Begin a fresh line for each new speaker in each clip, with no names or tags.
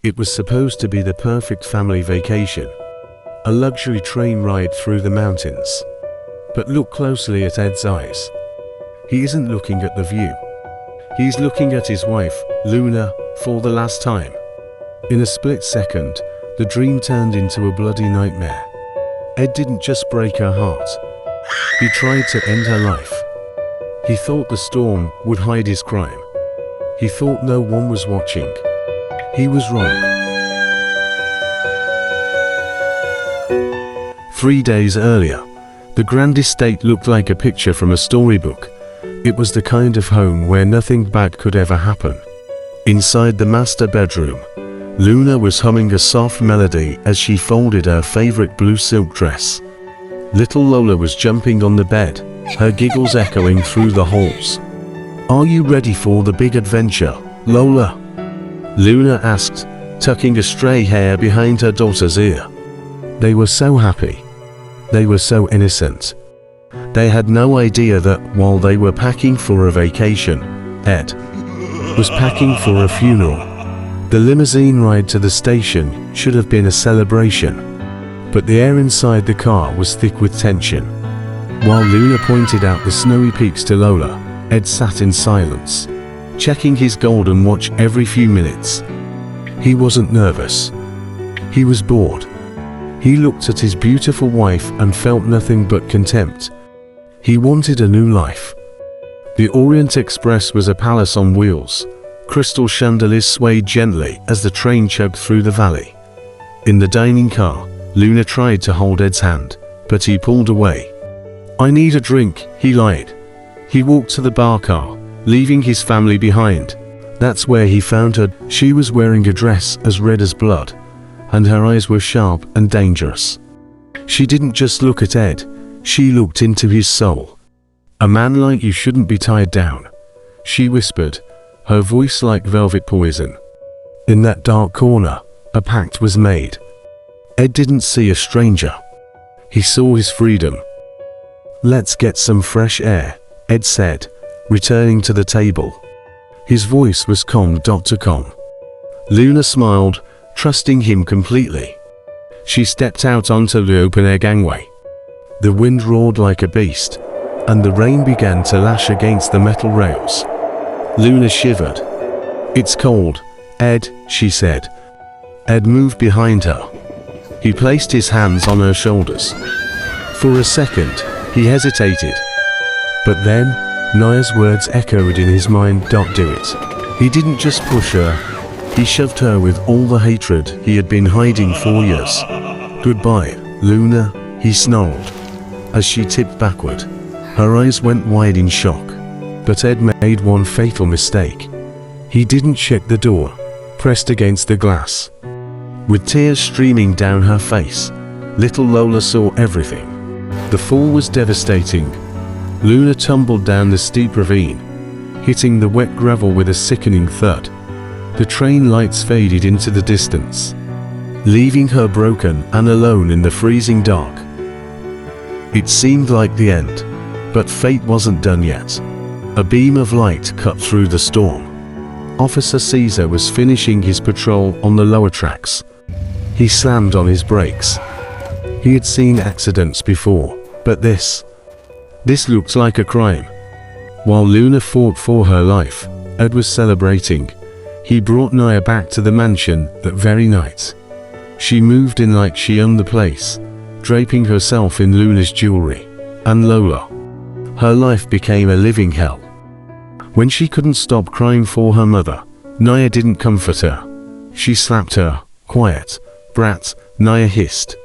It was supposed to be the perfect family vacation, a luxury train ride through the mountains. But look closely at Ed's eyes. He isn't looking at the view. He's looking at his wife, Luna, for the last time. In a split second, the dream turned into a bloody nightmare. Ed didn't just break her heart. He tried to end her life. He thought the storm would hide his crime. He thought no one was watching. He was wrong. 3 days earlier, the grand estate looked like a picture from a storybook. It was the kind of home where nothing bad could ever happen. Inside the master bedroom, Luna was humming a soft melody as she folded her favorite blue silk dress. Little Lola was jumping on the bed, her giggles echoing through the halls. "Are you ready for the big adventure, Lola?" Luna asked, tucking a stray hair behind her daughter's ear. They were so happy. They were so innocent. They had no idea that while they were packing for a vacation, Ed was packing for a funeral. The limousine ride to the station should have been a celebration, but the air inside the car was thick with tension. While Luna pointed out the snowy peaks to Lola, Ed sat in silence, checking his golden watch every few minutes. He wasn't nervous. He was bored. He looked at his beautiful wife and felt nothing but contempt. He wanted a new life. The Orient Express was a palace on wheels. Crystal chandeliers swayed gently as the train chugged through the valley. In the dining car, Luna tried to hold Ed's hand, but he pulled away. "I need a drink," he lied. He walked to the bar car, leaving his family behind. That's where he found her. She was wearing a dress as red as blood, and her eyes were sharp and dangerous. She didn't just look at Ed, she looked into his soul. "A man like you shouldn't be tied down," she whispered, her voice like velvet poison. In that dark corner, a pact was made. Ed didn't see a stranger. He saw his freedom. "Let's get some fresh air," Ed said, returning to the table. His voice was calm. Luna smiled, trusting him completely. She stepped out onto the open-air gangway. The wind roared like a beast, and the rain began to lash against the metal rails. Luna shivered. "It's cold, Ed," she said. Ed moved behind her. He placed his hands on her shoulders. For a second, he hesitated. But then, Naya's words echoed in his mind, "Don't do it." He didn't just push her. He shoved her with all the hatred he had been hiding for years. "Goodbye, Luna," he snarled. As she tipped backward, her eyes went wide in shock. But Ed made one fatal mistake. He didn't check the door, pressed against the glass. With tears streaming down her face, little Lola saw everything. The fall was devastating. Luna tumbled down the steep ravine, hitting the wet gravel with a sickening thud. The train lights faded into the distance, leaving her broken and alone in the freezing dark. It seemed like the end, but fate wasn't done yet. A beam of light cut through the storm. Officer Caesar was finishing his patrol on the lower tracks. He slammed on his brakes. He had seen accidents before, but this looked like a crime. While Luna fought for her life, Ed was celebrating. He brought Naya back to the mansion that very night. She moved in like she owned the place, draping herself in Luna's jewelry. And Lola, her life became a living hell. When she couldn't stop crying for her mother, Naya didn't comfort her. She slapped her. "Quiet, brat," Naya hissed.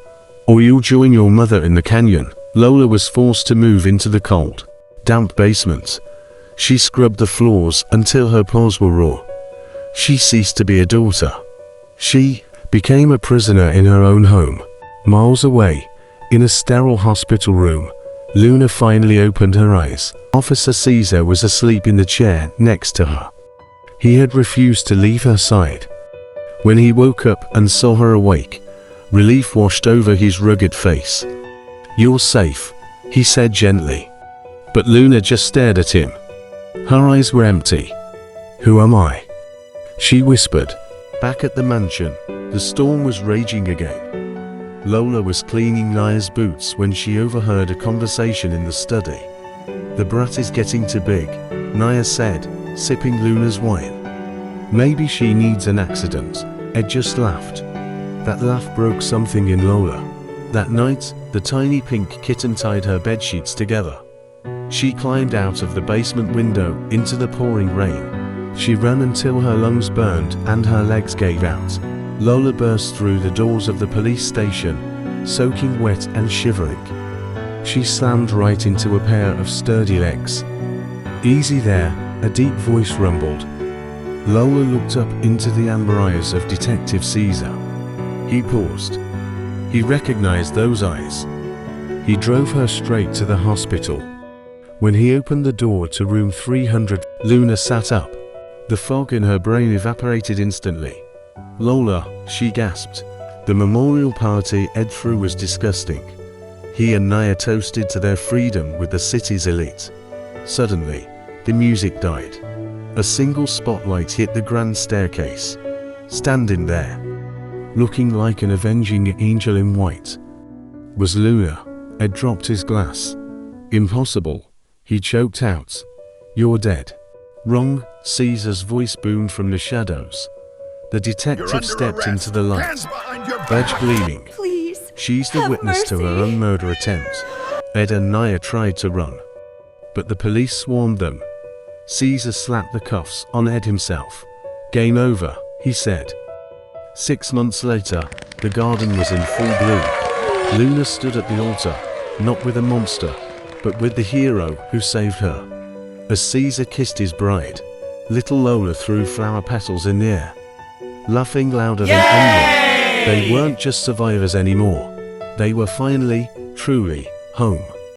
"Or you'll join your mother in the canyon." Lola was forced to move into the cold, damp basement. She scrubbed the floors until her paws were raw. She ceased to be a daughter. She became a prisoner in her own home. Miles away, in a sterile hospital room, Luna finally opened her eyes. Officer Caesar was asleep in the chair next to her. He had refused to leave her side. When he woke up and saw her awake, relief washed over his rugged face. "You're safe," he said gently. But Luna just stared at him. Her eyes were empty. "Who am I?" she whispered. Back at the mansion, the storm was raging again. Lola was cleaning Naya's boots when she overheard a conversation in the study. "The brat is getting too big," Naya said, sipping Luna's wine. "Maybe she needs an accident." Ed just laughed. That laugh broke something in Lola. That night, the tiny pink kitten tied her bedsheets together. She climbed out of the basement window into the pouring rain. She ran until her lungs burned and her legs gave out. Lola burst through the doors of the police station, soaking wet and shivering. She slammed right into a pair of sturdy legs. "Easy there," a deep voice rumbled. Lola looked up into the amber eyes of Detective Caesar. He paused. He recognized those eyes. He drove her straight to the hospital. When he opened the door to room 300, Luna sat up. The fog in her brain evaporated instantly. "Lola," she gasped. The memorial party Ed threw was disgusting. He and Naya toasted to their freedom with the city's elite. Suddenly, the music died. A single spotlight hit the grand staircase. Standing there, looking like an avenging angel in white, was Luna. Ed dropped his glass. "Impossible," he choked out. "You're dead." "Wrong," Caesar's voice boomed from the shadows. The detective stepped into the light, badge gleaming.
Please,
"She's the witness to her own murder attempt." Ed and Naya tried to run, but the police swarmed them. Caesar slapped the cuffs on Ed himself. "Game over," he said. 6 months later, the garden was in full bloom. Luna stood at the altar, not with a monster, but with the hero who saved her. As Caesar kissed his bride, little Lola threw flower petals in the air, laughing louder than anyone. They weren't just survivors anymore. They were finally, truly, home.